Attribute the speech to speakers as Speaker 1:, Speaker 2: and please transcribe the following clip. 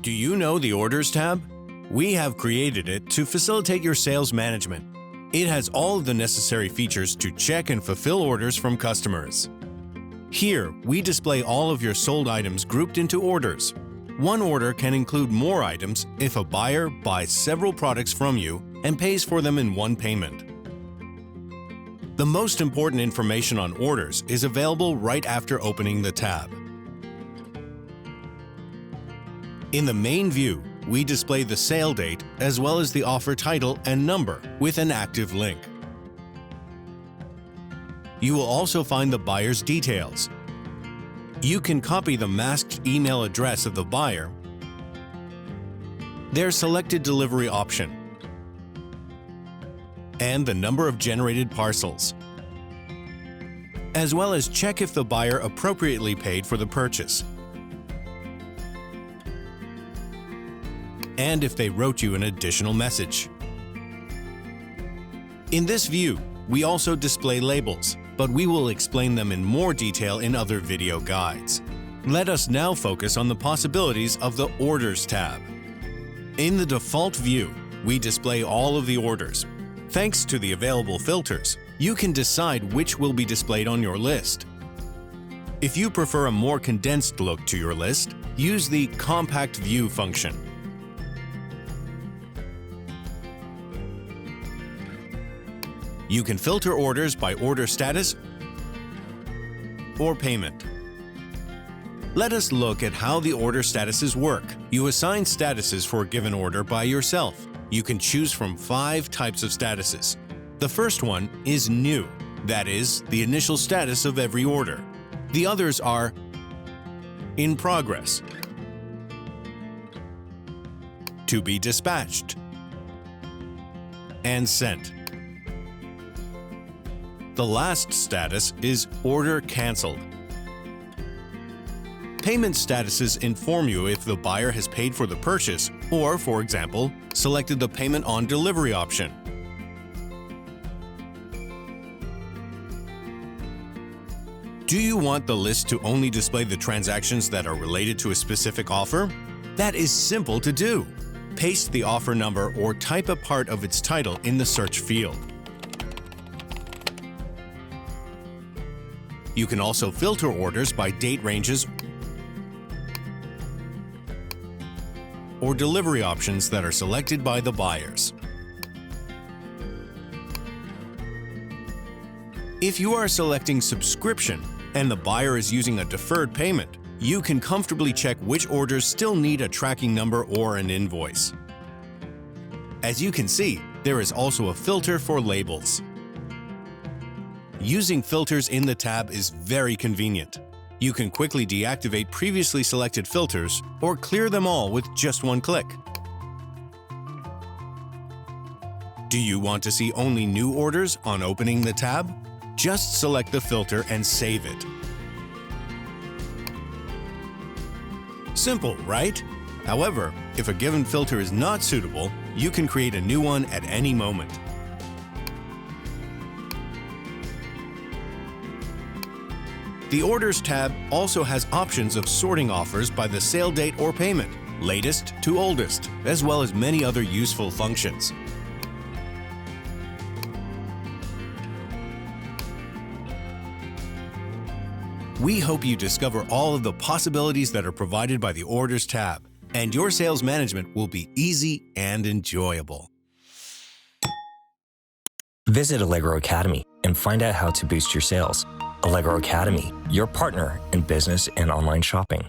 Speaker 1: Do you know the Orders tab? We have created it to facilitate your sales management. It has all of the necessary features to check and fulfill orders from customers. Here, we display all of your sold items grouped into orders. One order can include more items if a buyer buys several products from you and pays for them in one payment. The most important information on orders is available right after opening the tab. In the main view, we display the sale date as well as the offer title and number with an active link. You will also find the buyer's details. You can copy the masked email address of the buyer, their selected delivery option, and the number of generated parcels, as well as check if the buyer appropriately paid for the purchase, and if they wrote you an additional message. In this view, we also display labels, but we will explain them in more detail in other video guides. Let us now focus on the possibilities of the Orders tab. In the default view, we display all of the orders. Thanks to the available filters, you can decide which will be displayed on your list. If you prefer a more condensed look to your list, use the Compact View function. You can filter orders by order status or payment. Let us look at how the order statuses work. You assign statuses for a given order by yourself. You can choose from 5 types of statuses. The first one is new, that is, the initial status of every order. The others are in progress, to be dispatched, and sent. The last status is order canceled. Payment statuses inform you if the buyer has paid for the purchase or, for example, selected the payment on delivery option. Do you want the list to only display the transactions that are related to a specific offer? That is simple to do. Paste the offer number or type a part of its title in the search field. You can also filter orders by date ranges or delivery options that are selected by the buyers. If you are selecting subscription and the buyer is using a deferred payment, you can comfortably check which orders still need a tracking number or an invoice. As you can see, there is also a filter for labels. Using filters in the tab is very convenient. You can quickly deactivate previously selected filters or clear them all with just one click. Do you want to see only new orders on opening the tab? Just select the filter and save it. Simple, right? However, if a given filter is not suitable, you can create a new one at any moment. The Orders tab also has options of sorting offers by the sale date or payment, latest to oldest, as well as many other useful functions. We hope you discover all of the possibilities that are provided by the Orders tab, and your sales management will be easy and enjoyable.
Speaker 2: Visit Allegro Academy and find out how to boost your sales. Allegro Academy, your partner in business and online shopping.